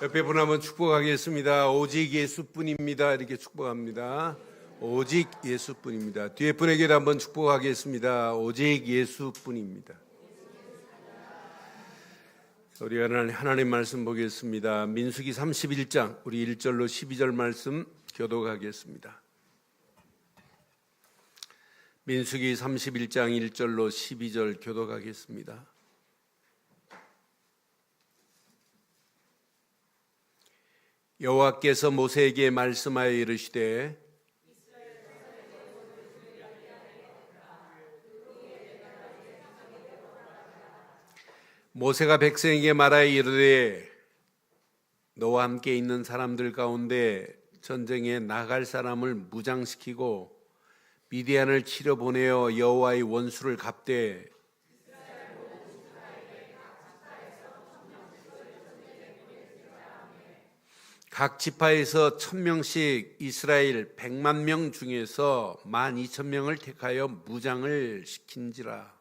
옆에 분 한번 축복하겠습니다. 오직 예수뿐입니다. 이렇게 축복합니다. 오직 예수뿐입니다. 뒤에 분에게도 한번 축복하겠습니다. 오직 예수뿐입니다. 우리 하나님 말씀 보겠습니다. 민수기 31장 우리 1절로 12절 말씀 교독하겠습니다. 민수기 31장 1절로 12절 교독하겠습니다. 여호와께서 모세에게 말씀하여 이르시되 모세가 백성에게 말하여 이르되 너와 함께 있는 사람들 가운데 전쟁에 나갈 사람을 무장시키고 미디안을 치러 보내어 여호와의 원수를 갚되 각 지파에서 1000명씩 이스라엘 100만 명 중에서 12,000명을 택하여 무장을 시킨지라.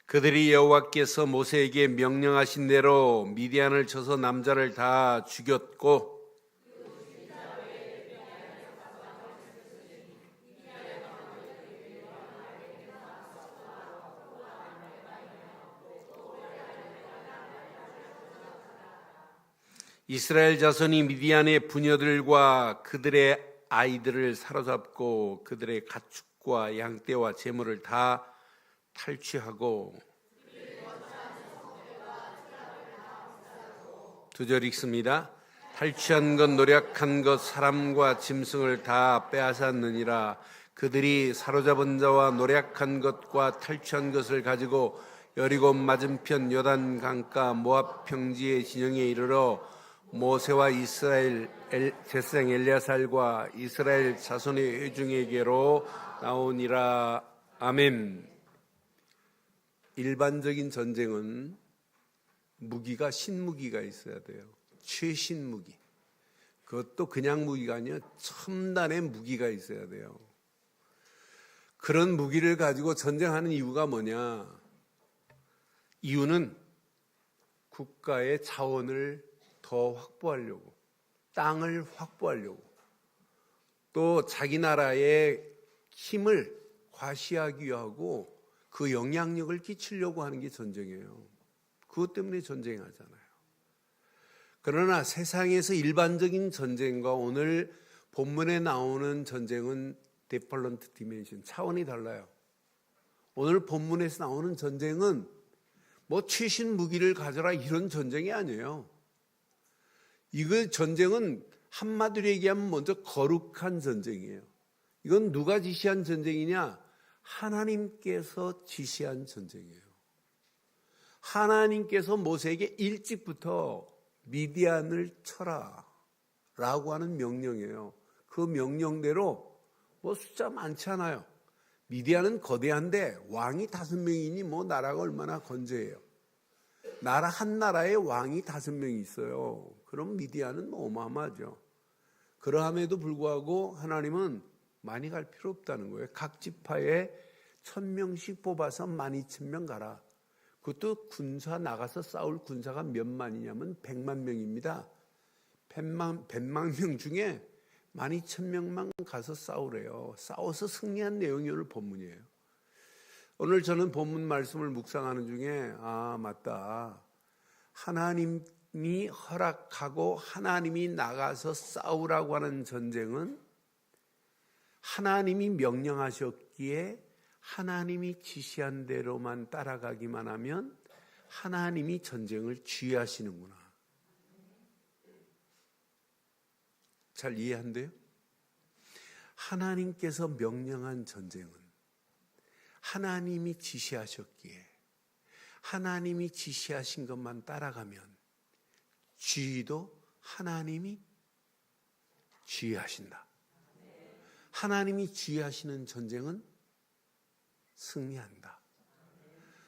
그들이 여호와께서 모세에게 명령하신 대로 미디안을 쳐서 남자를 다 죽였고 이스라엘 자손이 미디안의 부녀들과 그들의 아이들을 사로잡고 그들의 가축과 양떼와 재물을 다 탈취하고 두 절 읽습니다. 탈취한 것 노력한 것 사람과 짐승을 다 빼앗았느니라. 그들이 사로잡은 자와 노력한 것과 탈취한 것을 가지고 여리고 맞은편 요단 강가 모압 평지의 진영에 이르러 모세와 이스라엘 제사장 엘리야살과 이스라엘 자손의 회중에게로 나오니라. 아멘. 일반적인 전쟁은 무기가 신무기가 있어야 돼요. 최신 무기. 그것도 그냥 무기가 아니라 첨단의 무기가 있어야 돼요. 그런 무기를 가지고 전쟁하는 이유가 뭐냐? 이유는 국가의 자원을 더 확보하려고, 땅을 확보하려고, 또 자기 나라의 힘을 과시하기 위하고 그 영향력을 끼치려고 하는 게 전쟁이에요. 그것 때문에 전쟁하잖아요. 그러나 세상에서 일반적인 전쟁과 오늘 본문에 나오는 전쟁은 디퍼런트 디멘션, 차원이 달라요. 오늘 본문에서 나오는 전쟁은 뭐 최신 무기를 가져라 이런 전쟁이 아니에요. 이거 전쟁은 한마디로 얘기하면 먼저 거룩한 전쟁이에요. 이건 누가 지시한 전쟁이냐? 하나님께서 지시한 전쟁이에요. 하나님께서 모세에게 일찍부터 미디안을 쳐라 라고 하는 명령이에요. 그 명령대로 뭐 숫자 많지 않아요. 미디안은 거대한데 왕이 5명이니 뭐 나라가 얼마나 건재해요. 나라 한 나라에 왕이 5명이 있어요. 그럼 미디안은 뭐 어마어마하죠. 그러함에도 불구하고 하나님은 많이 갈 필요 없다는 거예요. 각 지파에 1000명씩 뽑아서 12,000명 가라. 그것도 군사 나가서 싸울 군사가 몇만이냐면 100만 명입니다. 100만 명 중에 12,000명만 가서 싸우래요. 싸워서 승리한 내용이 오늘 본문이에요. 오늘 저는 본문 말씀을 묵상하는 중에 맞다. 하나님이 허락하고 하나님이 나가서 싸우라고 하는 전쟁은 하나님이 명령하셨기에 하나님이 지시한 대로만 따라가기만 하면 하나님이 전쟁을 지휘하시는구나. 잘 이해한대요? 하나님께서 명령한 전쟁은 하나님이 지시하셨기에 하나님이 지시하신 것만 따라가면 지휘도 하나님이 지휘하신다. 하나님이 지휘하시는 전쟁은 승리한다.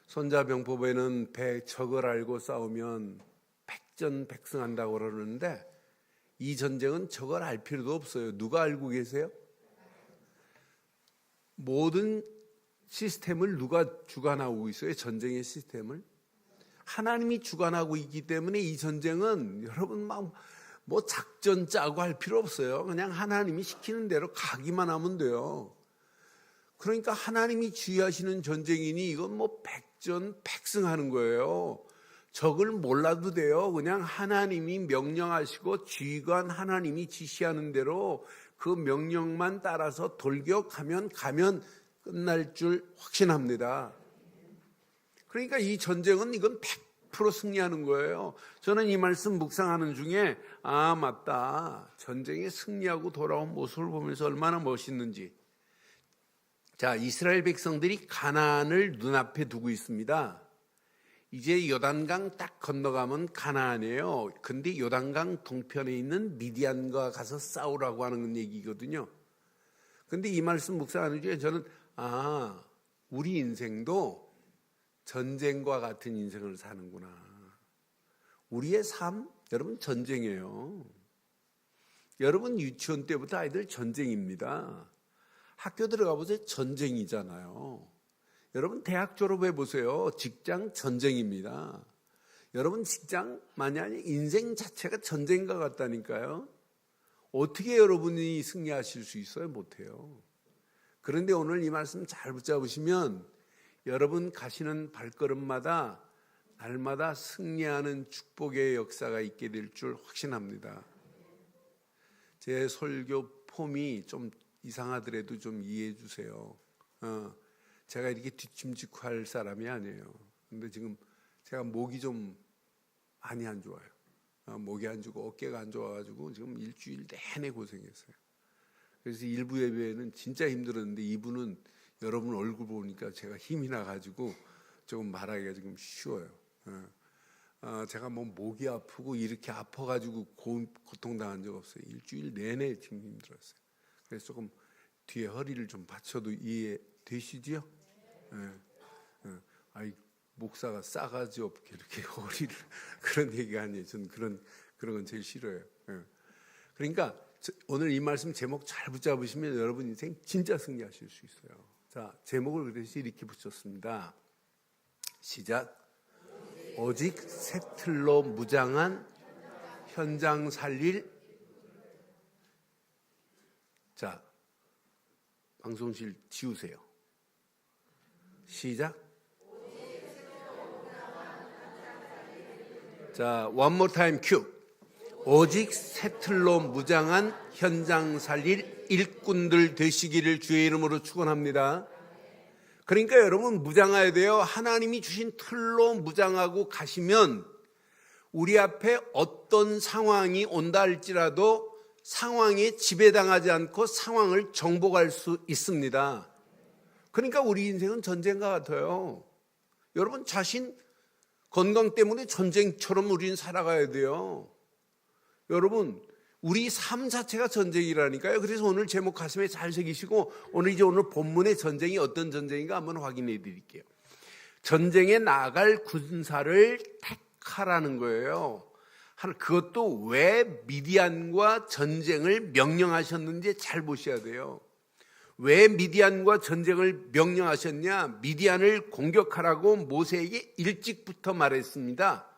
손자병법에는 적을 알고 싸우면 백전백승한다고 그러는데 이 전쟁은 저걸 알 필요도 없어요. 누가 알고 계세요? 모든 시스템을 누가 주관하고 있어요? 전쟁의 시스템을 하나님이 주관하고 있기 때문에 이 전쟁은 여러분 막 뭐 작전 짜고 할 필요 없어요. 그냥 하나님이 시키는 대로 가기만 하면 돼요. 그러니까 하나님이 지휘하시는 전쟁이니 이건 뭐 백전백승하는 거예요. 적을 몰라도 돼요. 그냥 하나님이 명령하시고 지휘관 하나님이 지시하는 대로 그 명령만 따라서 돌격하면 가면 끝날 줄 확신합니다. 그러니까 이 전쟁은 이건 100% 승리하는 거예요. 저는 이 말씀 묵상하는 중에 맞다. 전쟁에 승리하고 돌아온 모습을 보면서 얼마나 멋있는지. 자, 이스라엘 백성들이 가나안을 눈앞에 두고 있습니다. 이제 요단강 딱 건너가면 가나안이에요. 근데 요단강 동편에 있는 미디안과 가서 싸우라고 하는 얘기거든요. 근데 이 말씀 묵상하는 중에 저는 우리 인생도 전쟁과 같은 인생을 사는구나. 우리의 삶, 여러분 전쟁이에요. 여러분 유치원 때부터 아이들 전쟁입니다. 학교 들어가 보세요. 전쟁이잖아요. 여러분 대학 졸업해 보세요. 직장 전쟁입니다. 여러분 직장 만약에 인생 자체가 전쟁과 같다니까요. 어떻게 여러분이 승리하실 수 있어요? 못해요. 그런데 오늘 이 말씀 잘 붙잡으시면 여러분 가시는 발걸음마다 날마다 승리하는 축복의 역사가 있게 될 줄 확신합니다. 제 설교 폼이 좀 이상하더라도 좀 이해해 주세요. 제가 이렇게 뒷짐지고 할 사람이 아니에요. 근데 지금 제가 목이 좀 많이 안 좋아요. 목이 안 좋고 어깨가 안 좋아가지고 지금 일주일 내내 고생했어요. 그래서 1부 예배는 진짜 힘들었는데 2부는 여러분 얼굴 보니까 제가 힘이 나가지고 조금 말하기가 지금 쉬워요. 제가 뭐 목이 아프고 이렇게 아파가지고 고통당한 적 없어요. 일주일 내내 지금 힘들었어요. 그래서 조금 뒤에 허리를 좀 받쳐도 이해되시지요? 아이 목사가 싸가지 없게 이렇게 허리를 그런 얘기가 아니에요. 저는 그런 건 제일 싫어요. 그러니까 오늘 이 말씀 제목 잘 붙잡으시면 여러분 인생 진짜 승리하실 수 있어요. 자, 제목을 그래서 이렇게 붙였습니다. 시작. 오직 새 틀로 무장한 현장 살릴. 자, 방송실 지우세요. 시작. 자, one more time 큐. 오직 새 틀로 무장한 현장 살릴 일꾼들 되시기를 주의 이름으로 축원합니다. 그러니까 여러분 무장해야 돼요. 하나님이 주신 틀로 무장하고 가시면 우리 앞에 어떤 상황이 온다 할지라도 상황에 지배당하지 않고 상황을 정복할 수 있습니다. 그러니까 우리 인생은 전쟁과 같아요. 여러분 자신 건강 때문에 전쟁처럼 우리는 살아가야 돼요. 여러분 우리 삶 자체가 전쟁이라니까요. 그래서 오늘 제목 가슴에 잘 새기시고 오늘 본문의 전쟁이 어떤 전쟁인가 한번 확인해 드릴게요. 전쟁에 나갈 군사를 택하라는 거예요. 그것도 왜 미디안과 전쟁을 명령하셨는지 잘 보셔야 돼요. 왜 미디안과 전쟁을 명령하셨냐? 미디안을 공격하라고 모세에게 일찍부터 말했습니다.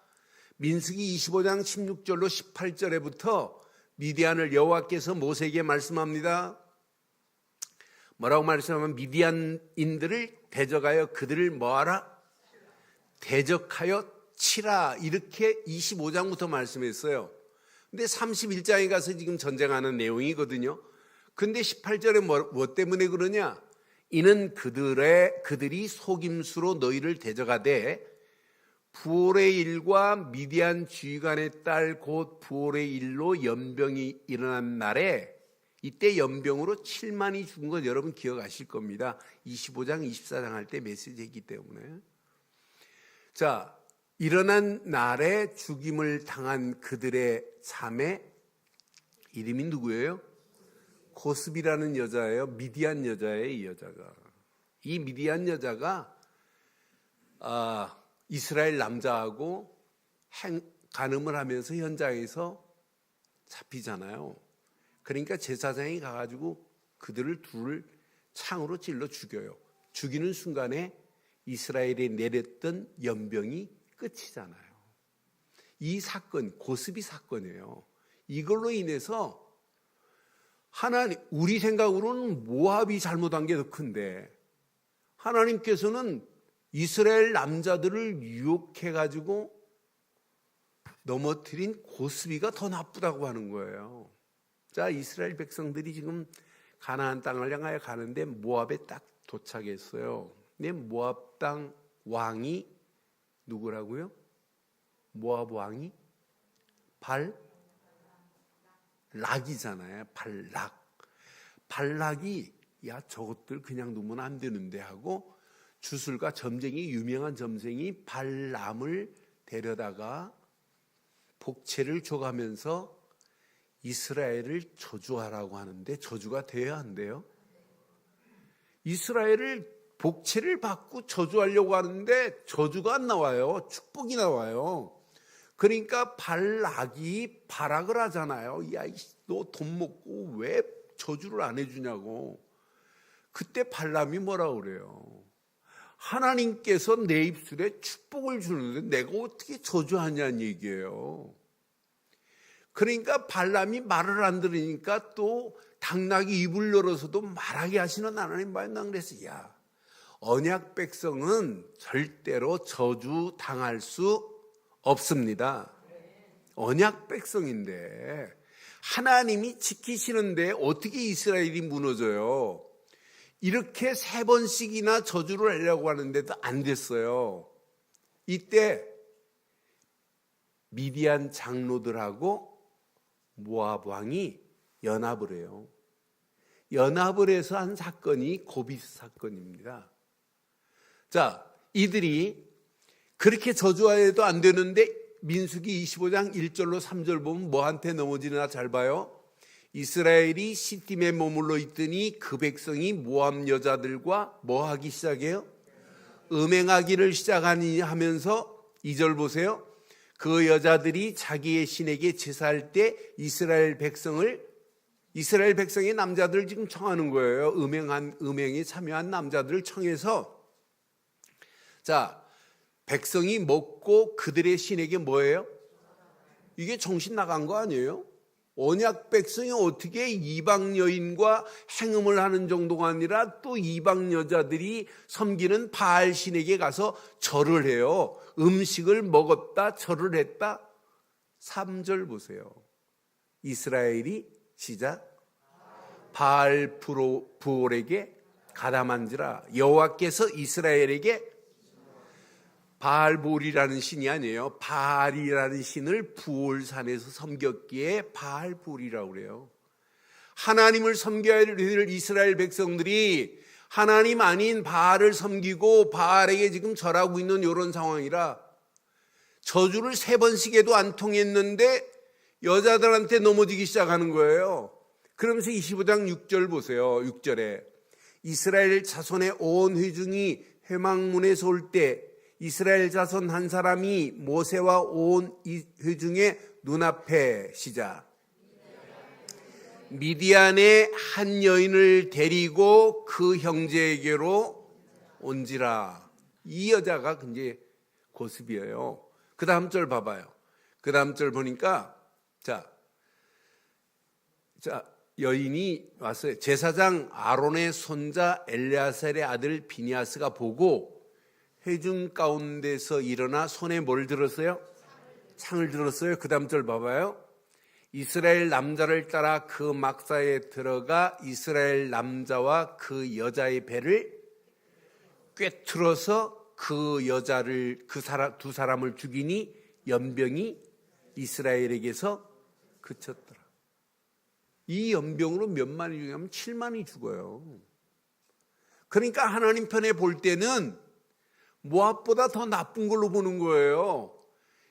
민수기 25장 16절로 18절에부터 미디안을 여호와께서 모세에게 말씀합니다. 뭐라고 말씀하면 미디안인들을 대적하여 그들을 뭐하라? 대적하여 치라. 이렇게 25장부터 말씀했어요. 근데 31장에 가서 지금 전쟁하는 내용이거든요. 근데 18절에 뭐 때문에 그러냐? 이는 그들이 속임수로 너희를 대적하되 부올의 일과 미디안 지휘관의 딸 곧 부올의 일로 연병이 일어난 날에 이때 연병으로 7만이 죽은 건 여러분 기억하실 겁니다. 25장 24장 할 때 메시지 했기 때문에. 자, 일어난 날에 죽임을 당한 그들의 자매 이름이 누구예요? 고스비라는 여자예요. 미디안 여자예요. 이 여자가. 이 미디안 여자가 이스라엘 남자하고 간음을 하면서 현장에서 잡히잖아요. 그러니까 제사장이 가가지고 그들을 둘을 창으로 찔러 죽여요. 죽이는 순간에 이스라엘에 내렸던 연병이 끝이잖아요. 이 사건, 고스비 사건이에요. 이걸로 인해서 하나님, 우리 생각으로는 모압이 잘못한 게 더 큰데 하나님께서는 이스라엘 남자들을 유혹해가지고 넘어뜨린 고스비가 더 나쁘다고 하는 거예요. 자, 이스라엘 백성들이 지금 가나안 땅을 향하여 가는데 모압에 딱 도착했어요. 근데 모압 땅 왕이 누구라고요? 모압 왕이 발락이잖아요. 발락이 야 저것들 그냥 두면 안 되는데 하고 주술가 점쟁이, 유명한 점쟁이 발람을 데려다가 복채를 줘가면서 이스라엘을 저주하라고 하는데 저주가 돼야 안 돼요? 이스라엘을 복채를 받고 저주하려고 하는데 저주가 안 나와요. 축복이 나와요. 그러니까 발락이 발악을 하잖아요. 야, 너 돈 먹고 왜 저주를 안 해주냐고. 그때 발람이 뭐라 그래요? 하나님께서 내 입술에 축복을 주는데 내가 어떻게 저주하냐는 얘기예요. 그러니까 발람이 말을 안 들으니까 또 당나귀 입을 열어서도 말하게 하시는 하나님 만나 그래서 야, 언약 백성은 절대로 저주 당할 수 없습니다. 언약 백성인데 하나님이 지키시는데 어떻게 이스라엘이 무너져요? 이렇게 3번씩이나 저주를 하려고 하는데도 안 됐어요. 이때 미디안 장로들하고 모압 왕이 연합을 해요. 연합을 해서 한 사건이 고비스 사건입니다. 자, 이들이 그렇게 저주해도 안 되는데 민수기 25장 1절로 3절 보면 뭐한테 넘어지나 잘 봐요. 이스라엘이 시팀에 머물러 있더니 그 백성이 모압 여자들과 뭐 하기 시작해요? 음행하기를 시작하니 하면서 2절 보세요. 그 여자들이 자기의 신에게 제사할 때 이스라엘 백성의 남자들을 지금 청하는 거예요. 음행에 참여한 남자들을 청해서 자, 백성이 먹고 그들의 신에게 뭐예요? 이게 정신 나간 거 아니에요? 언약 백성이 어떻게 이방 여인과 행음을 하는 정도가 아니라 또 이방 여자들이 섬기는 바알 신에게 가서 절을 해요. 음식을 먹었다, 절을 했다. 3절 보세요. 이스라엘이 시작. 바알 부올에게 가담한지라 여호와께서 이스라엘에게 바알볼이라는 신이 아니에요. 바알이라는 신을 부올산에서 섬겼기에 바알볼이라고 그래요. 하나님을 섬겨야 될 이스라엘 백성들이 하나님 아닌 바알을 섬기고 바알에게 지금 절하고 있는 이런 상황이라 저주를 3번씩 해도 안 통했는데 여자들한테 넘어지기 시작하는 거예요. 그러면서 25장 6절 보세요. 6절에 이스라엘 자손의 온 회중이 회막문에서 올 때 이스라엘 자손 한 사람이 모세와 온 회중의 눈앞에 시작. 미디안의 한 여인을 데리고 그 형제에게로 온지라. 이 여자가 이제 고스비예요. 그 다음 절 봐봐요. 그 다음 절 보니까 자 여인이 왔어요. 제사장 아론의 손자 엘레아살의 아들 비니아스가 보고 회중 가운데서 일어나 손에 뭘 들었어요? 창을 들었어요. 그 다음 절 봐봐요. 이스라엘 남자를 따라 그 막사에 들어가 이스라엘 남자와 그 여자의 배를 꿰뚫어서 그 여자를 두 사람을 죽이니 연병이 이스라엘에게서 그쳤더라. 이 연병으로 몇만이 죽으면 7만이 죽어요. 그러니까 하나님 편에 볼 때는 모압보다 더 나쁜 걸로 보는 거예요.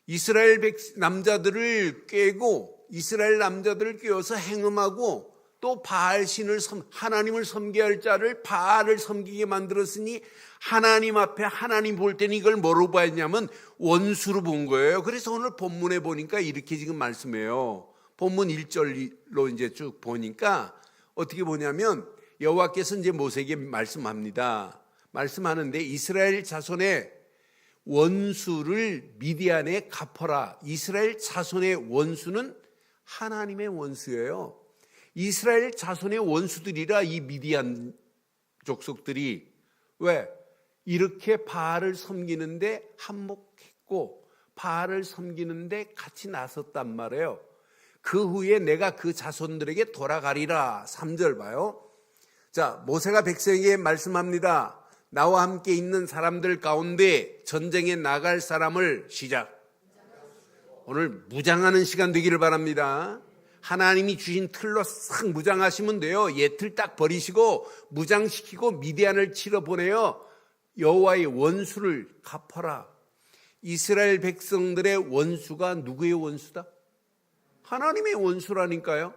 이스라엘 남자들을 꿰고 이스라엘 남자들을 꿰어서 행음하고 또 바알 신을 하나님을 섬겨야 할 자를 바알을 섬기게 만들었으니 하나님 앞에 하나님 볼 때는 이걸 뭐로 봐야 했냐면 원수로 본 거예요. 그래서 오늘 본문에 보니까 이렇게 지금 말씀해요. 본문 1절로 이제 쭉 보니까 어떻게 보냐면 여호와께서 이제 모세에게 말씀합니다. 말씀하는데 이스라엘 자손의 원수를 미디안에 갚아라. 이스라엘 자손의 원수는 하나님의 원수예요. 이스라엘 자손의 원수들이라 이 미디안 족속들이 왜 이렇게 바알을 섬기는데 한몫했고 바알을 섬기는데 같이 나섰단 말이에요. 그 후에 내가 그 자손들에게 돌아가리라. 3절 봐요. 자, 모세가 백성에게 말씀합니다. 나와 함께 있는 사람들 가운데 전쟁에 나갈 사람을 시작. 오늘 무장하는 시간 되기를 바랍니다. 하나님이 주신 틀로 싹 무장하시면 돼요. 옛 틀 딱 버리시고 무장시키고 미디안을 치러 보내요. 여호와의 원수를 갚아라. 이스라엘 백성들의 원수가 누구의 원수다? 하나님의 원수라니까요.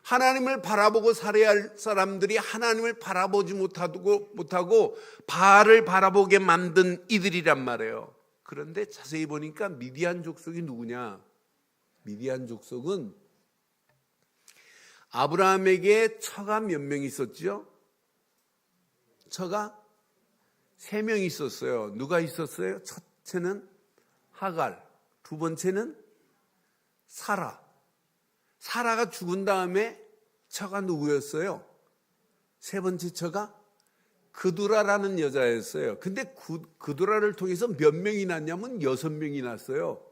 하나님을 바라보고 살아야 할 사람들이 하나님을 바라보지 못하고 바알을 바라보게 만든 이들이란 말이에요. 그런데 자세히 보니까 미디안 족속이 누구냐? 미디안 족속은 아브라함에게 처가 몇 명 있었죠? 처가 3명 있었어요. 누가 있었어요? 첫째는 하갈, 두 번째는 사라. 사라가 죽은 다음에 처가 누구였어요? 세 번째 처가 그두라라는 여자였어요. 근데 그두라를 통해서 몇 명이 났냐면 6명이 났어요.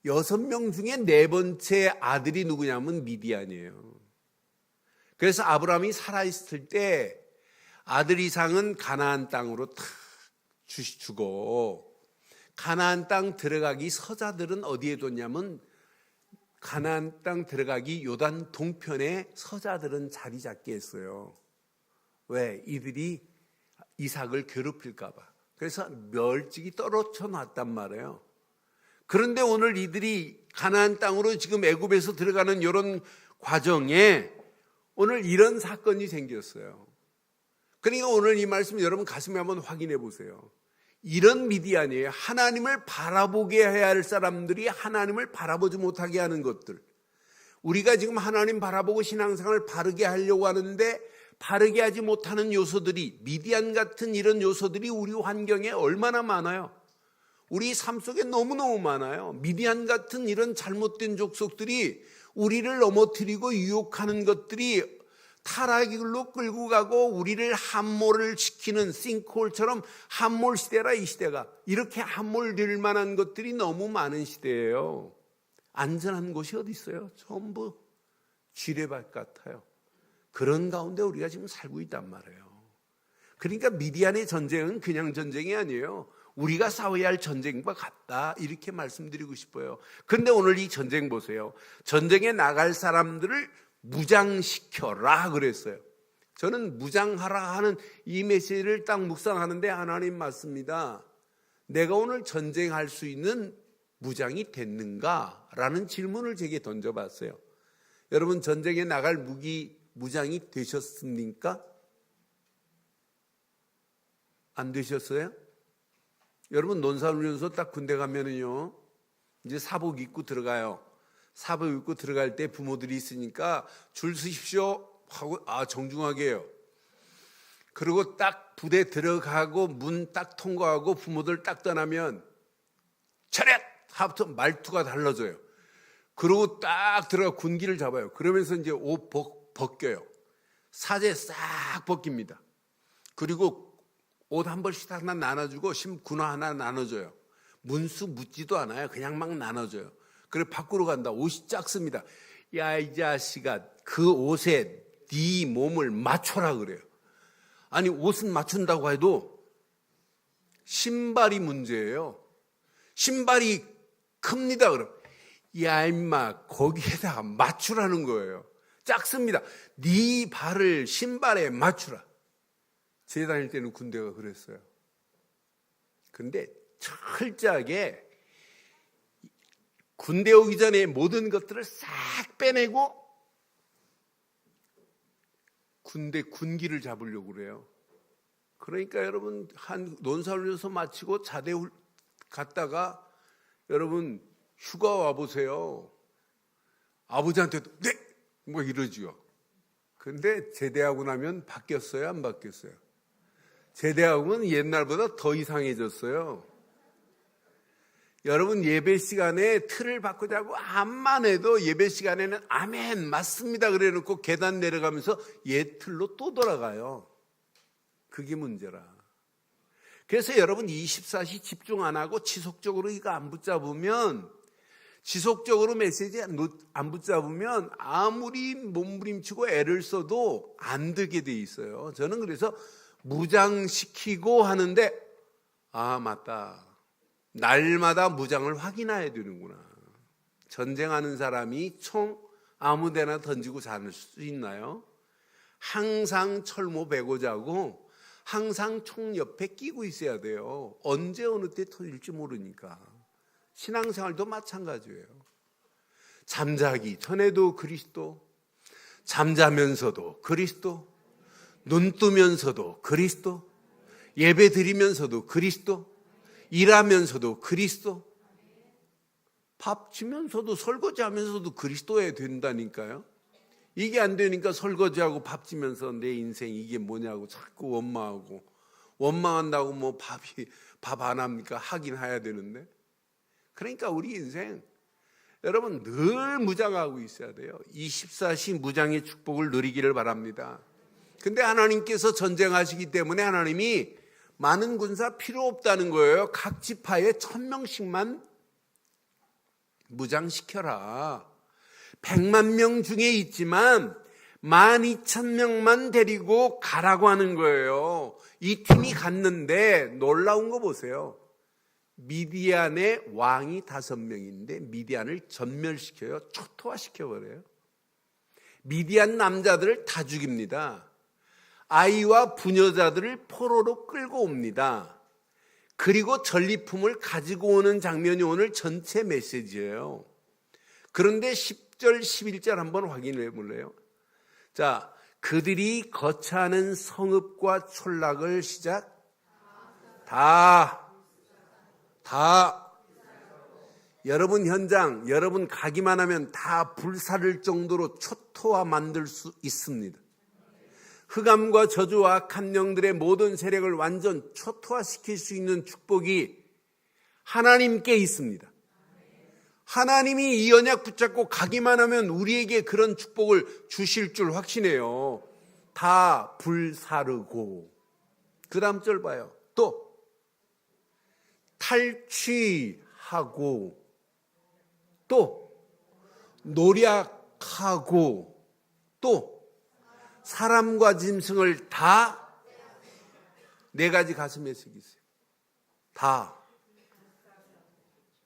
6명 중에 4번째 아들이 누구냐면 미디안이에요. 그래서 아브라함이 살아있을 때 아들 이상은 가나안 땅으로 탁 주고 가나안 땅 들어가기 서자들은 어디에 뒀냐면 가나안 땅 들어가기 요단 동편에 서자들은 자리 잡게 했어요. 왜? 이들이 이삭을 괴롭힐까 봐. 그래서 멸직이 떨어져 놨단 말이에요. 그런데 오늘 이들이 가나안 땅으로 지금 애굽에서 들어가는 이런 과정에 오늘 이런 사건이 생겼어요. 그러니까 오늘 이 말씀 여러분 가슴에 한번 확인해 보세요. 이런 미디안이에요. 하나님을 바라보게 해야 할 사람들이 하나님을 바라보지 못하게 하는 것들. 우리가 지금 하나님 바라보고 신앙생활을 바르게 하려고 하는데 바르게 하지 못하는 요소들이, 미디안 같은 이런 요소들이 우리 환경에 얼마나 많아요. 우리 삶 속에 너무너무 많아요. 미디안 같은 이런 잘못된 족속들이 우리를 넘어뜨리고 유혹하는 것들이 타락으로 끌고 가고 우리를 함몰을 시키는 싱크홀처럼 함몰 시대라. 이 시대가 이렇게 함몰될 만한 것들이 너무 많은 시대예요. 안전한 곳이 어디 있어요? 전부 쥐레밭 같아요. 그런 가운데 우리가 지금 살고 있단 말이에요. 그러니까 미디안의 전쟁은 그냥 전쟁이 아니에요. 우리가 싸워야 할 전쟁과 같다, 이렇게 말씀드리고 싶어요. 그런데 오늘 이 전쟁 보세요. 전쟁에 나갈 사람들을 무장시켜라 그랬어요. 저는 무장하라 하는 이 메시지를 딱 묵상하는데 하나님 맞습니다. 내가 오늘 전쟁할 수 있는 무장이 됐는가? 라는 질문을 제게 던져봤어요. 여러분 전쟁에 나갈 무장이 되셨습니까? 안 되셨어요? 여러분 논사훈련소 딱 군대 가면은요 이제 사복 입고 들어가요. 사복 입고 들어갈 때 부모들이 있으니까 줄 서십시오 하고 정중하게 해요. 그리고 딱 부대 들어가고 문 딱 통과하고 부모들 딱 떠나면 차렷! 하부터 말투가 달라져요. 그리고 딱 들어가 군기를 잡아요. 그러면서 이제 옷 벗겨요. 사제 싹 벗깁니다. 그리고 옷 한 벌씩 하나 나눠주고 군화 하나 나눠줘요. 문수 묻지도 않아요. 그냥 막 나눠줘요. 그래 밖으로 간다. 옷이 작습니다. 야, 이 자식아, 그 옷에 네 몸을 맞춰라 그래요. 아니 옷은 맞춘다고 해도 신발이 문제예요. 신발이 큽니다. 그럼 야 임마 거기에다가 맞추라는 거예요. 작습니다. 네 발을 신발에 맞추라. 제 다닐 때는 군대가 그랬어요. 그런데 철저하게 군대 오기 전에 모든 것들을 싹 빼내고 군기를 잡으려고 그래요. 그러니까 여러분 한 논사훈련소 마치고 자대 갔다가 여러분 휴가 와보세요. 아버지한테도 네! 뭐 이러지요. 근데 제대하고 나면 바뀌었어요? 안 바뀌었어요? 제대하고는 옛날보다 더 이상해졌어요. 여러분, 예배 시간에 틀을 바꾸자고 암만 해도 예배 시간에는 아멘 맞습니다 그래 놓고 계단 내려가면서 옛 틀로 또 돌아가요. 그게 문제라. 그래서 여러분 24시 집중 안 하고 지속적으로 이거 안 붙잡으면, 지속적으로 메시지 안 붙잡으면 아무리 몸부림치고 애를 써도 안 되게 돼 있어요. 저는 그래서 무장시키고 하는데 아 맞다, 날마다 무장을 확인해야 되는구나. 전쟁하는 사람이 총 아무데나 던지고 자는 수 있나요? 항상 철모 베고 자고 항상 총 옆에 끼고 있어야 돼요. 언제 어느 때 터질지 모르니까. 신앙생활도 마찬가지예요. 잠자기 전에도 그리스도, 잠자면서도 그리스도, 눈 뜨면서도 그리스도, 예배 드리면서도 그리스도, 일하면서도 그리스도, 밥 지면서도 설거지하면서도 그리스도여야 된다니까요. 이게 안 되니까 설거지하고 밥 지면서 내 인생 이게 뭐냐고 자꾸 원망하고, 원망한다고 뭐 밥 안 합니까? 하긴 해야 되는데. 그러니까 우리 인생 여러분 늘 무장하고 있어야 돼요. 24시 무장의 축복을 누리기를 바랍니다. 근데 하나님께서 전쟁하시기 때문에 하나님이 많은 군사 필요 없다는 거예요. 각 지파에 1000명씩만 무장시켜라. 100만 명 중에 있지만 12,000명만 데리고 가라고 하는 거예요. 이 팀이 갔는데 놀라운 거 보세요. 미디안의 왕이 5명인데 미디안을 전멸시켜요. 초토화시켜버려요. 미디안 남자들을 다 죽입니다. 아이와 부녀자들을 포로로 끌고 옵니다. 그리고 전리품을 가지고 오는 장면이 오늘 전체 메시지예요. 그런데 10절, 11절 한번 확인해 볼래요? 자, 그들이 거처하는 성읍과 촌락을 시작. 다 여러분 현장, 여러분 가기만 하면 다 불사를 정도로 초토화 만들 수 있습니다. 흑암과 저주와 악한 영들의 모든 세력을 완전 초토화시킬 수 있는 축복이 하나님께 있습니다. 하나님이 이 언약 붙잡고 가기만 하면 우리에게 그런 축복을 주실 줄 확신해요. 다 불사르고. 그 다음 절 봐요. 또 탈취하고, 또 노략하고, 또 사람과 짐승을 다, 4가지 가슴에 쓰기 있어요. 다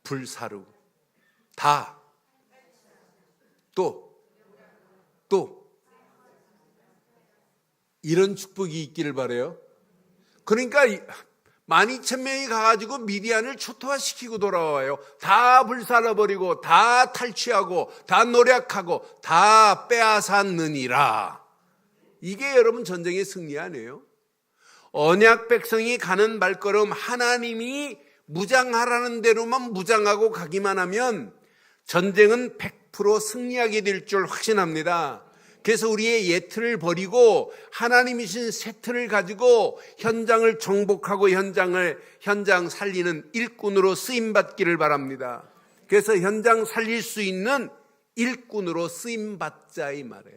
불사르고, 다, 또 이런 축복이 있기를 바라요. 그러니까 12,000명이 가가지고 미디안을 초토화시키고 돌아와요. 다 불살라버리고 다 탈취하고 다 노략하고 다 빼앗았느니라. 이게 여러분 전쟁의 승리 아니에요? 언약 백성이 가는 발걸음, 하나님이 무장하라는 대로만 무장하고 가기만 하면 전쟁은 100% 승리하게 될 줄 확신합니다. 그래서 우리의 옛 틀을 버리고 하나님이신 새 틀을 가지고 현장을 정복하고 현장 살리는 일꾼으로 쓰임받기를 바랍니다. 그래서 현장 살릴 수 있는 일꾼으로 쓰임받자 이 말이에요.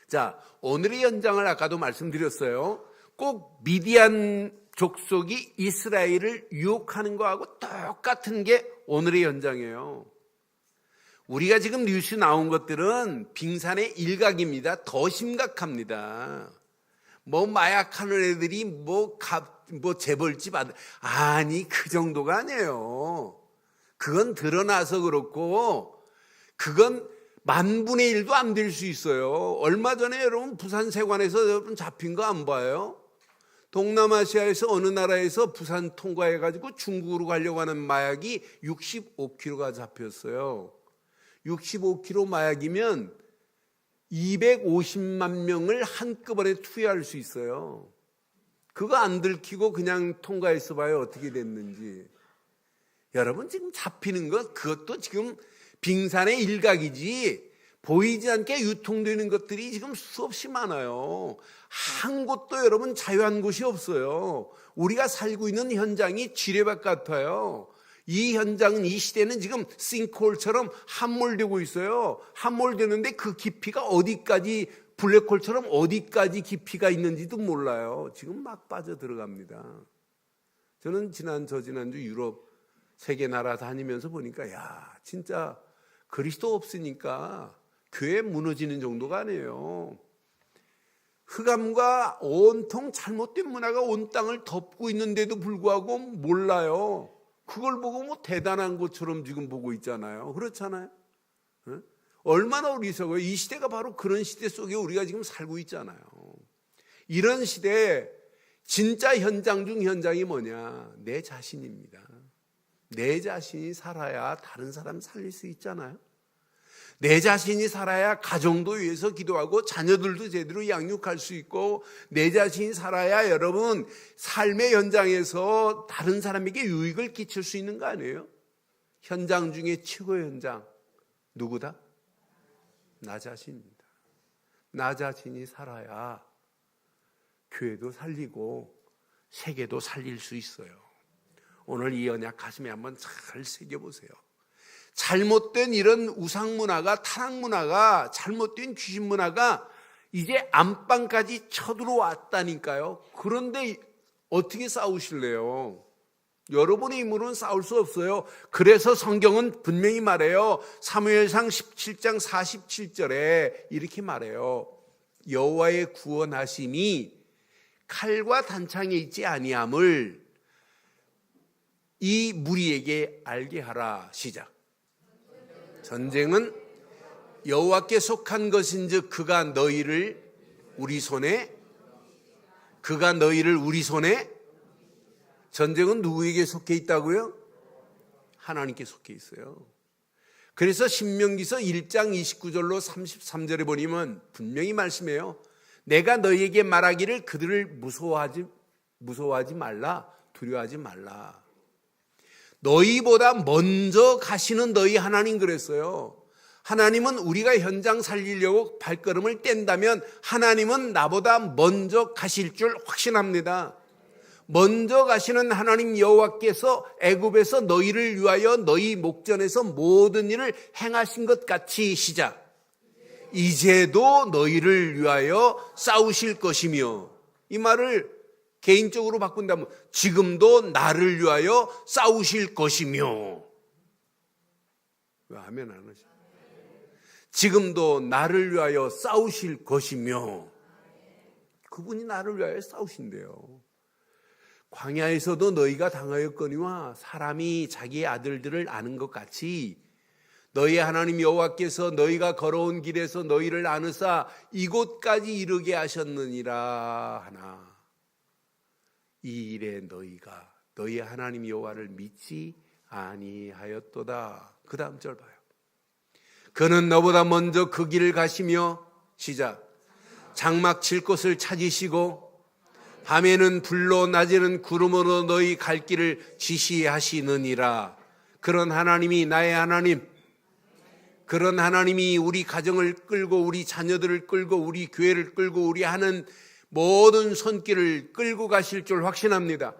자, 오늘의 현장을 아까도 말씀드렸어요. 꼭 미디안 족속이 이스라엘을 유혹하는 거하고 똑같은 게 오늘의 현장이에요. 우리가 지금 뉴스 나온 것들은 빙산의 일각입니다. 더 심각합니다. 뭐 마약하는 애들이 뭐 재벌집 아니 그 정도가 아니에요. 그건 드러나서 그렇고 그건 10,000분의 1도 안 될 수 있어요. 얼마 전에 여러분 부산 세관에서 여러분 잡힌 거 안 봐요? 동남아시아에서 어느 나라에서 부산 통과해가지고 중국으로 가려고 하는 마약이 65kg가 잡혔어요. 65kg 마약이면 250만 명을 한꺼번에 투여할 수 있어요. 그거 안 들키고 그냥 통과해서 봐요. 어떻게 됐는지. 여러분 지금 잡히는 것 그것도 지금 빙산의 일각이지 보이지 않게 유통되는 것들이 지금 수없이 많아요. 한 곳도 여러분 자유한 곳이 없어요. 우리가 살고 있는 현장이 지뢰밭 같아요. 이 현장은, 이 시대는 지금 싱크홀처럼 함몰되고 있어요. 함몰되는데 그 깊이가 어디까지, 블랙홀처럼 어디까지 깊이가 있는지도 몰라요. 지금 막 빠져 들어갑니다. 저는 저지난주 유럽 세계 나라 다니면서 보니까 진짜 그리스도 없으니까 교회 무너지는 정도가 아니에요. 흑암과 온통 잘못된 문화가 온 땅을 덮고 있는데도 불구하고 몰라요. 그걸 보고 뭐 대단한 것처럼 지금 보고 있잖아요. 그렇잖아요. 얼마나 어리석어요. 이 시대가 바로 그런 시대 속에 우리가 지금 살고 있잖아요. 이런 시대에 진짜 현장 중 현장이 뭐냐? 내 자신입니다. 내 자신이 살아야 다른 사람 살릴 수 있잖아요. 내 자신이 살아야 가정도 위해서 기도하고 자녀들도 제대로 양육할 수 있고, 내 자신이 살아야 여러분 삶의 현장에서 다른 사람에게 유익을 끼칠 수 있는 거 아니에요? 현장 중에 최고의 현장 누구다? 나 자신입니다. 나 자신이 살아야 교회도 살리고 세계도 살릴 수 있어요. 오늘 이 언약 가슴에 한번 잘 새겨보세요. 잘못된 이런 우상 문화가, 타락 문화가, 잘못된 귀신 문화가 이제 안방까지 쳐들어왔다니까요. 그런데 어떻게 싸우실래요? 여러분의 힘으로는 싸울 수 없어요. 그래서 성경은 분명히 말해요. 사무엘상 17장 47절에 이렇게 말해요. 여호와의 구원하심이 칼과 단창에 있지 아니함을 이 무리에게 알게 하라. 시작. 전쟁은 여호와께 속한 것인즉 그가 너희를 우리 손에, 전쟁은 누구에게 속해 있다고요? 하나님께 속해 있어요. 그래서 신명기서 1장 29절로 33절에 보면 분명히 말씀해요. 내가 너희에게 말하기를 그들을 무서워하지 말라, 두려워하지 말라. 너희보다 먼저 가시는 너희 하나님 그랬어요. 하나님은 우리가 현장 살리려고 발걸음을 뗀다면 하나님은 나보다 먼저 가실 줄 확신합니다. 먼저 가시는 하나님 여호와께서 애굽에서 너희를 위하여 너희 목전에서 모든 일을 행하신 것 같이, 시작. 이제도 너희를 위하여 싸우실 것이며, 이 말을 개인적으로 바꾼다면 지금도 나를 위하여 싸우실 것이며. 왜 하면 안 하죠? 지금도 나를 위하여 싸우실 것이며. 그분이 나를 위하여 싸우신대요. 광야에서도 너희가 당하였거니와 사람이 자기의 아들들을 아는 것 같이 너희 하나님 여호와께서 너희가 걸어온 길에서 너희를 아느사 이곳까지 이르게 하셨느니라 하나. 이 일에 너희가 너희 하나님 여호와를 믿지 아니하였도다. 그 다음 절 봐요. 그는 너보다 먼저 그 길을 가시며, 시작. 장막 칠 곳을 찾으시고 밤에는 불로 낮에는 구름으로 너희 갈 길을 지시하시느니라. 그런 하나님이 나의 하나님, 그런 하나님이 우리 가정을 끌고 우리 자녀들을 끌고 우리 교회를 끌고 우리 하는 모든 손길을 끌고 가실 줄 확신합니다.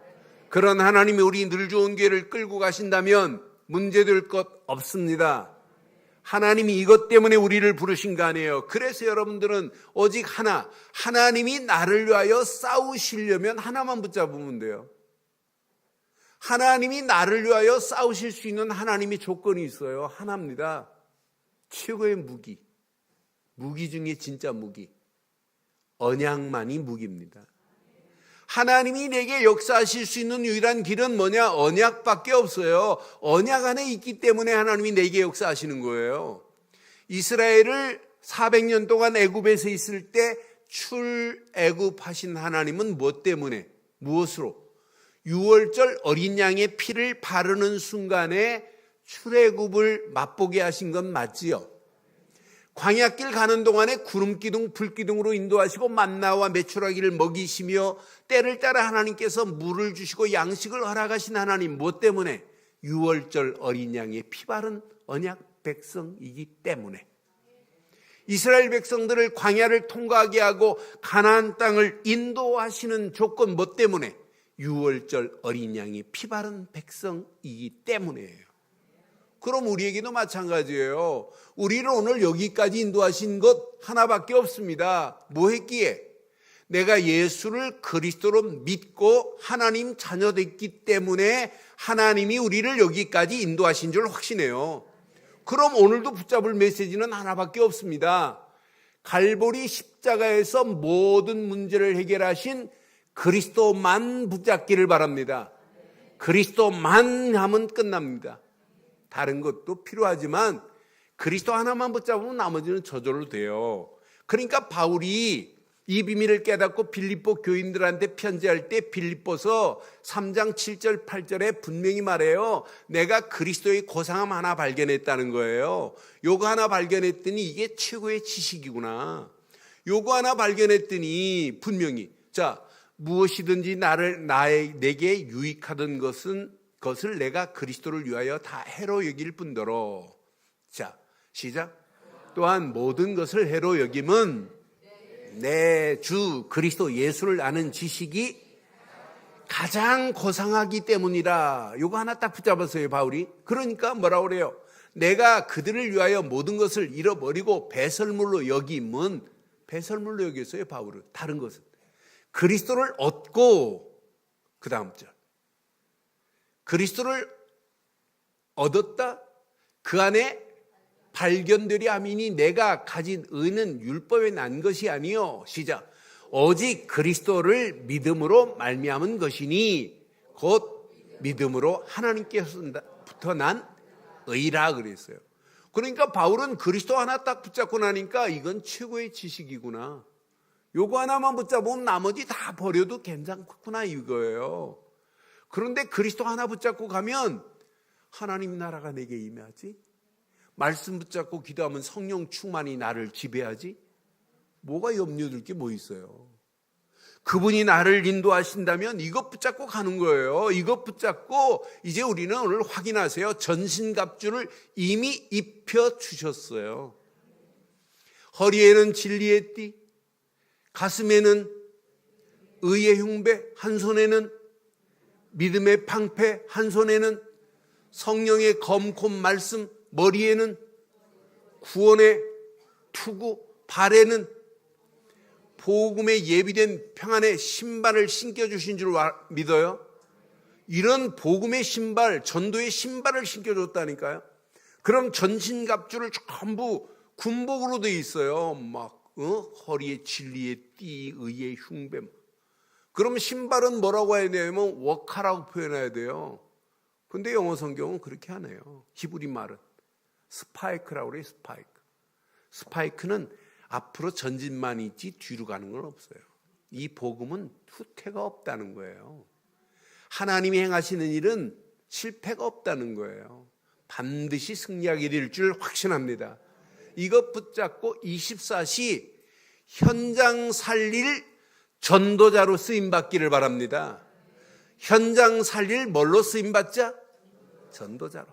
그런 하나님이 우리 늘 좋은 교회를 끌고 가신다면 문제될 것 없습니다. 하나님이 이것 때문에 우리를 부르신 거 아니에요. 그래서 여러분들은 오직 하나, 하나님이 나를 위하여 싸우시려면 하나만 붙잡으면 돼요. 하나님이 나를 위하여 싸우실 수 있는 하나님의 조건이 있어요. 하나입니다. 최고의 무기, 무기 중에 진짜 무기, 언약만이 무기입니다. 하나님이 내게 역사하실 수 있는 유일한 길은 뭐냐? 언약밖에 없어요. 언약 안에 있기 때문에 하나님이 내게 역사하시는 거예요. 이스라엘을 400년 동안 애굽에서 있을 때 출애굽하신 하나님은 무엇 때문에? 무엇으로? 유월절 어린 양의 피를 바르는 순간에 출애굽을 맛보게 하신 건 맞지요? 광야길 가는 동안에 구름기둥, 불기둥으로 인도하시고 만나와 메추라기를 먹이시며 때를 따라 하나님께서 물을 주시고 양식을 허락하신 하나님, 무엇 때문에? 유월절 어린 양의 피 바른 언약 백성이기 때문에. 이스라엘 백성들을 광야를 통과하게 하고 가나안 땅을 인도하시는 조건 뭐 때문에? 유월절 어린 양이 피 바른 백성이기 때문이에요. 그럼 우리에게도 마찬가지예요. 우리를 오늘 여기까지 인도하신 것 하나밖에 없습니다. 뭐 했기에? 내가 예수를 그리스도로 믿고 하나님 자녀 됐기 때문에 하나님이 우리를 여기까지 인도하신 줄 확신해요. 그럼 오늘도 붙잡을 메시지는 하나밖에 없습니다. 갈보리 십자가에서 모든 문제를 해결하신 그리스도만 붙잡기를 바랍니다. 그리스도만 하면 끝납니다. 다른 것도 필요하지만 그리스도 하나만 붙잡으면 나머지는 저절로 돼요. 그러니까 바울이 이 비밀을 깨닫고 빌립보 교인들한테 편지할 때 빌립보서 3장 7절 8절에 분명히 말해요. 내가 그리스도의 고상함 하나 발견했다는 거예요. 요거 하나 발견했더니 이게 최고의 지식이구나. 요거 하나 발견했더니 분명히 무엇이든지 내게 유익하던 것을 내가 그리스도를 위하여 다 해로 여길 뿐더러. 시작. 또한 모든 것을 해로 여김은 내 주 그리스도 예수를 아는 지식이 가장 고상하기 때문이라. 요거 하나 딱 붙잡았어요, 바울이. 그러니까 뭐라고 그래요? 내가 그들을 위하여 모든 것을 잃어버리고 배설물로 여김은, 배설물로 여겼어요, 바울은. 다른 것은 그리스도를 얻고, 그 다음 절, 그리스도를 얻었다, 그 안에 발견되리 아미니 내가 가진 의는 율법에 난 것이 아니요. 시작. 오직 그리스도를 믿음으로 말미암은 것이니 곧 믿음으로 하나님께서부터 난 의라 그랬어요. 그러니까 바울은 그리스도 하나 딱 붙잡고 나니까 이건 최고의 지식이구나. 요거 하나만 붙잡으면 나머지 다 버려도 괜찮구나 이거예요. 그런데 그리스도 하나 붙잡고 가면 하나님 나라가 내게 임하지. 말씀 붙잡고 기도하면 성령 충만이 나를 지배하지. 뭐가 염려될 게 뭐 있어요. 그분이 나를 인도하신다면 이것 붙잡고 가는 거예요. 이것 붙잡고 이제 우리는 오늘 확인하세요. 전신갑주를 이미 입혀주셨어요. 허리에는 진리의 띠, 가슴에는 의의 흉배, 한 손에는 믿음의 방패, 한 손에는 성령의 검고 말씀, 머리에는 구원의 투구, 발에는 복음에 예비된 평안의 신발을 신겨주신 줄 믿어요? 이런 복음의 신발, 전도의 신발을 신겨줬다니까요. 그럼 전신갑주를 전부 군복으로 되어 있어요. 허리에 진리의 띠, 의의 흉배. 그럼 신발은 뭐라고 해야 되냐면 워카라고 표현해야 돼요. 근데 영어 성경은 그렇게 하네요. 히브리 말은 스파이크라고 그래요. 스파이크는 앞으로 전진만 있지 뒤로 가는 건 없어요. 이 복음은 후퇴가 없다는 거예요. 하나님이 행하시는 일은 실패가 없다는 거예요. 반드시 승리하게 될 줄 확신합니다. 이것 붙잡고 24시 현장 살릴 전도자로 쓰임받기를 바랍니다. 현장 살릴 뭘로 쓰임받자? 전도자로.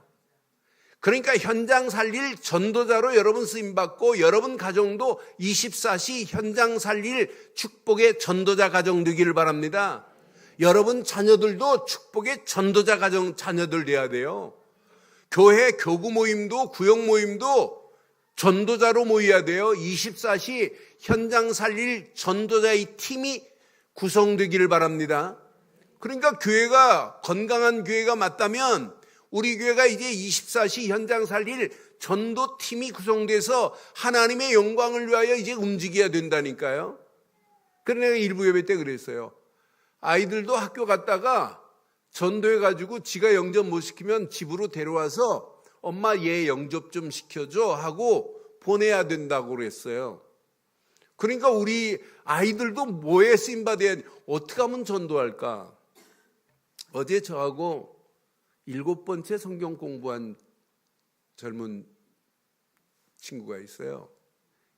그러니까 현장 살릴 전도자로 여러분 쓰임받고 여러분 가정도 24시 현장 살릴 축복의 전도자 가정 되기를 바랍니다. 여러분 자녀들도 축복의 전도자 가정 자녀들 돼야 돼요. 교회 교구 모임도 구역 모임도 전도자로 모여야 돼요. 24시 현장 살릴 전도자의 팀이 구성되기를 바랍니다. 그러니까 교회가 건강한 교회가 맞다면 우리 교회가 이제 24시 현장 살릴 전도팀이 구성돼서 하나님의 영광을 위하여 이제 움직여야 된다니까요. 그래서 내가 일부 예배 때 그랬어요. 아이들도 학교 갔다가 전도해가지고 지가 영접 못 시키면 집으로 데려와서 엄마 얘 영접 좀 시켜줘 하고 보내야 된다고 그랬어요. 그러니까 우리 아이들도 뭐에 쓰임받아야 어떻게 하면 전도할까? 어제 저하고 7번째 성경 공부한 젊은 친구가 있어요.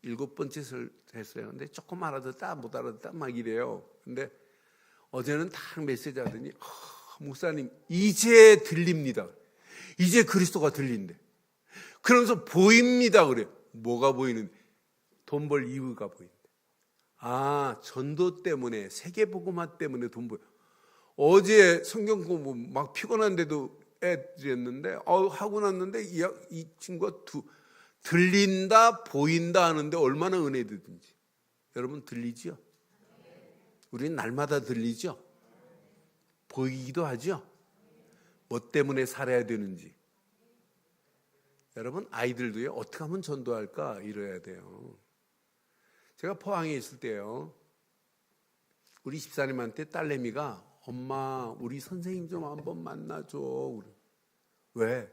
7번째 했어요. 근데 조금 알아듣다 못 알아듣다 막 이래요. 근데 어제는 딱 메시지 하더니 목사님 이제 들립니다. 이제 그리스도가 들린대. 그러면서 보입니다 그래요. 뭐가 보이는데? 돈 벌 이유가 보인대. 아, 전도 때문에, 세계복음화 때문에 돈 벌. 어제 성경 공부 막 피곤한데도 애들이 했는데 하고 났는데 이 친구가 들린다 보인다 하는데 얼마나 은혜되든지. 여러분 들리죠? 우리는 날마다 들리죠? 보이기도 하죠? 뭐 때문에 살아야 되는지. 여러분 아이들도요, 어떻게 하면 전도할까 이래야 돼요. 제가 포항에 있을 때요, 우리 집사님한테 딸내미가 엄마 우리 선생님 좀 한번 만나줘. 왜?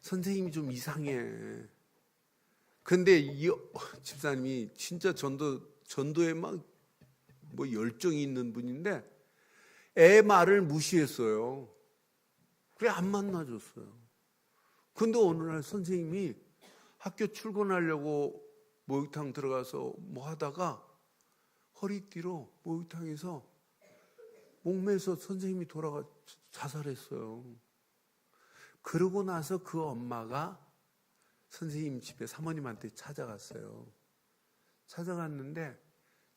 선생님이 좀 이상해. 근데 이 집사님이 진짜 전도에 막 뭐 열정이 있는 분인데 애 말을 무시했어요. 그래 안 만나줬어요. 근데 어느 날 선생님이 학교 출근하려고 목욕탕 들어가서 뭐 하다가 허리띠로 목욕탕에서 목매서 선생님이 돌아가 자살했어요. 그러고 나서 그 엄마가 선생님 집에 사모님한테 찾아갔어요. 찾아갔는데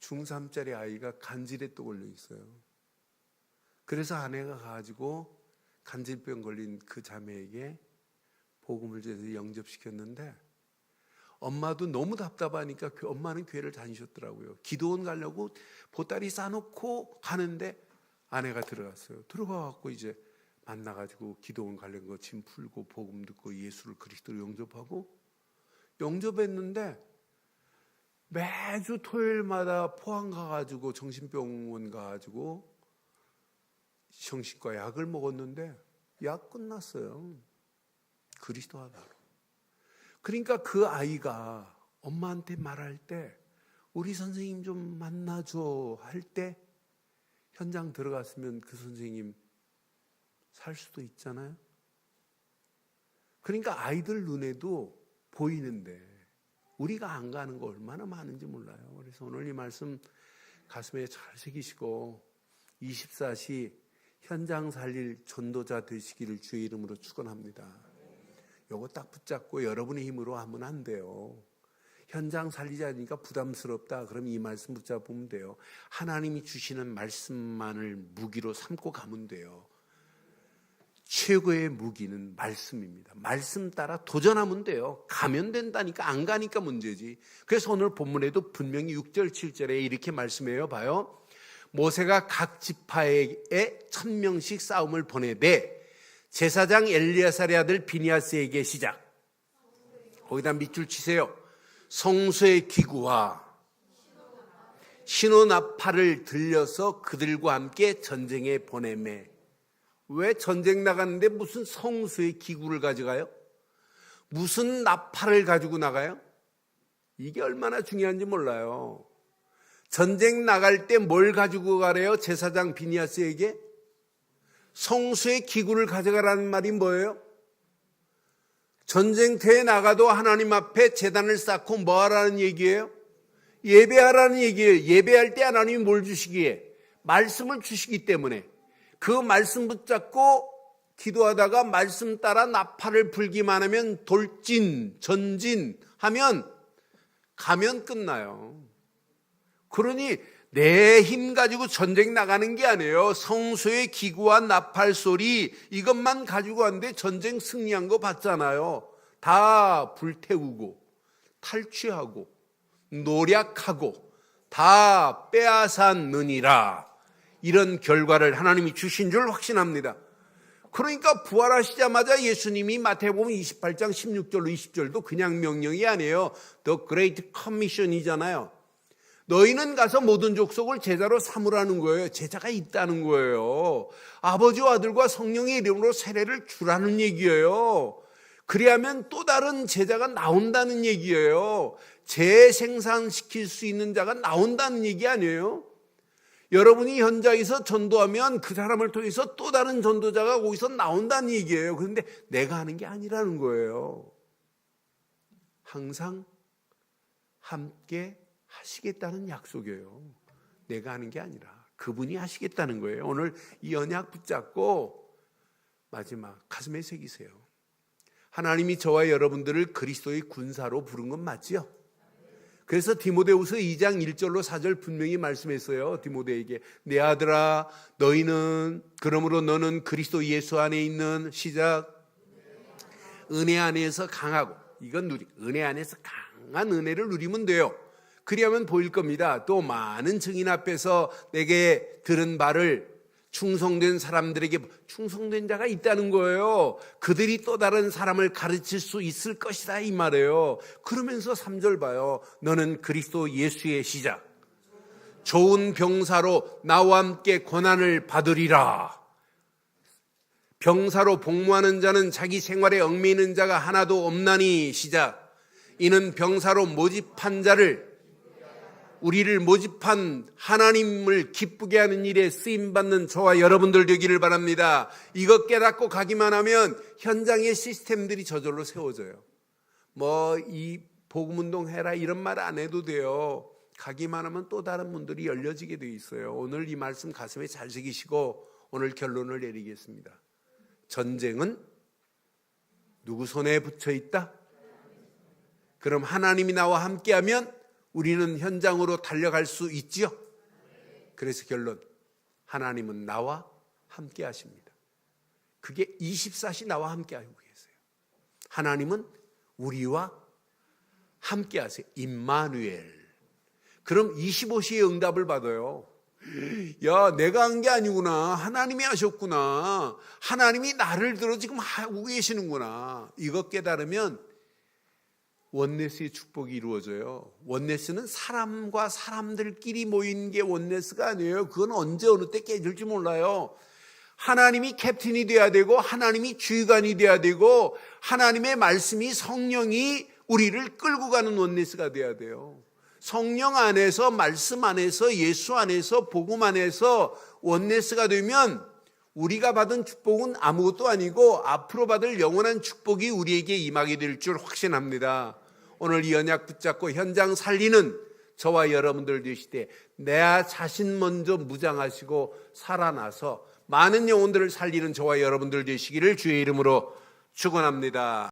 중3짜리 아이가 간질에 또 걸려 있어요. 그래서 아내가 가가지고 간질병 걸린 그 자매에게 복음을 전해서 영접시켰는데 엄마도 너무 답답하니까 엄마는 교회를 다니셨더라고요. 기도원 가려고 보따리 싸놓고 가는데 아내가 들어갔어요. 들어가갖고 이제 만나가지고 기도원 가려는 거 짐 풀고 복음 듣고 예수를 그리스도로 영접하고 영접했는데 매주 토요일마다 포항 가가지고 정신병원 가가지고 정신과 약을 먹었는데 약 끝났어요. 그리스도 하나로. 그러니까 그 아이가 엄마한테 말할 때 우리 선생님 좀 만나줘 할 때 현장 들어갔으면 그 선생님 살 수도 있잖아요. 그러니까 아이들 눈에도 보이는데 우리가 안 가는 거 얼마나 많은지 몰라요. 그래서 오늘 이 말씀 가슴에 잘 새기시고 24시 현장 살릴 전도자 되시기를 주의 이름으로 축원합니다. 요거 딱 붙잡고 여러분의 힘으로 하면 안 돼요. 현장 살리자니까 부담스럽다. 그럼 이 말씀 붙잡으면 돼요. 하나님이 주시는 말씀만을 무기로 삼고 가면 돼요. 최고의 무기는 말씀입니다. 말씀 따라 도전하면 돼요. 가면 된다니까. 안 가니까 문제지. 그래서 오늘 본문에도 분명히 6절 7절에 이렇게 말씀해요. 봐요. 모세가 각 지파에 1000명씩 싸움을 보내되 제사장 엘리야살의 아들 비니아스에게 시작. 거기다 밑줄 치세요. 성소의 기구와 신호나팔을 들려서 그들과 함께 전쟁에 보내매. 왜 전쟁 나갔는데 무슨 성소의 기구를 가져가요? 무슨 나팔을 가지고 나가요? 이게 얼마나 중요한지 몰라요. 전쟁 나갈 때 뭘 가지고 가래요? 제사장 비니아스에게? 성소의 기구를 가져가라는 말이 뭐예요? 전쟁터에 나가도 하나님 앞에 제단을 쌓고 뭐 하라는 얘기예요? 예배하라는 얘기예요. 예배할 때 하나님이 뭘 주시기에? 말씀을 주시기 때문에 그 말씀 붙잡고 기도하다가 말씀 따라 나팔을 불기만 하면 돌진, 전진 하면 가면 끝나요. 그러니 내 힘 가지고 전쟁 나가는 게 아니에요. 성소의 기구와 나팔 소리 이것만 가지고 왔는데 전쟁 승리한 거 봤잖아요. 다 불태우고 탈취하고 노략하고 다 빼앗았느니라. 이런 결과를 하나님이 주신 줄 확신합니다. 그러니까 부활하시자마자 예수님이 마태복음 28장 16절로 20절도 그냥 명령이 아니에요. The Great Commission이잖아요. 너희는 가서 모든 족속을 제자로 삼으라는 거예요. 제자가 있다는 거예요. 아버지와 아들과 성령의 이름으로 세례를 주라는 얘기예요. 그래야면 또 다른 제자가 나온다는 얘기예요. 재생산시킬 수 있는 자가 나온다는 얘기 아니에요. 여러분이 현장에서 전도하면 그 사람을 통해서 또 다른 전도자가 거기서 나온다는 얘기예요. 그런데 내가 하는 게 아니라는 거예요. 항상 함께 하시겠다는 약속이에요. 내가 하는 게 아니라 그분이 하시겠다는 거예요. 오늘 이 언약 붙잡고 마지막 가슴에 새기세요. 하나님이 저와 여러분들을 그리스도의 군사로 부른 건 맞지요? 그래서 디모데후서 2장 1절로 4절 분명히 말씀했어요. 디모데에게 내 아들아 그러므로 너는 그리스도 예수 안에 있는 시작 은혜 안에서 강하고 은혜 안에서 강한 은혜를 누리면 돼요. 그리하면 보일 겁니다. 또 많은 증인 앞에서 내게 들은 말을 충성된 사람들에게 충성된 자가 있다는 거예요. 그들이 또 다른 사람을 가르칠 수 있을 것이다 이 말이에요. 그러면서 3절 봐요. 너는 그리스도 예수의 시작 좋은 병사로 나와 함께 고난을 받으리라. 병사로 복무하는 자는 자기 생활에 얽매이는 자가 하나도 없나니 시작 이는 병사로 모집한 자를 우리를 모집한 하나님을 기쁘게 하는 일에 쓰임받는 저와 여러분들 되기를 바랍니다. 이것 깨닫고 가기만 하면 현장의 시스템들이 저절로 세워져요. 이 복음운동 해라 이런 말 안 해도 돼요. 가기만 하면 또 다른 문들이 열려지게 돼 있어요. 오늘 이 말씀 가슴에 잘 새기시고 오늘 결론을 내리겠습니다. 전쟁은 누구 손에 붙여 있다? 그럼 하나님이 나와 함께하면 우리는 현장으로 달려갈 수 있지요. 그래서 결론 하나님은 나와 함께 하십니다. 그게 24시 나와 함께 하고 계세요. 하나님은 우리와 함께 하세요. 임마누엘. 그럼 25시의 응답을 받아요. 야, 내가 한 게 아니구나. 하나님이 하셨구나. 하나님이 나를 들어 지금 하고 계시는구나. 이것 깨달으면 원네스의 축복이 이루어져요. 원네스는 사람과 사람들끼리 모인 게 원네스가 아니에요. 그건 언제 어느 때 깨질지 몰라요. 하나님이 캡틴이 돼야 되고 하나님이 주의관이 돼야 되고 하나님의 말씀이 성령이 우리를 끌고 가는 원네스가 돼야 돼요. 성령 안에서 말씀 안에서 예수 안에서 복음 안에서 원네스가 되면 우리가 받은 축복은 아무것도 아니고 앞으로 받을 영원한 축복이 우리에게 임하게 될 줄 확신합니다. 오늘 이 언약 붙잡고 현장 살리는 저와 여러분들 되시되 내 자신 먼저 무장하시고 살아나서 많은 영혼들을 살리는 저와 여러분들 되시기를 주의 이름으로 축원합니다.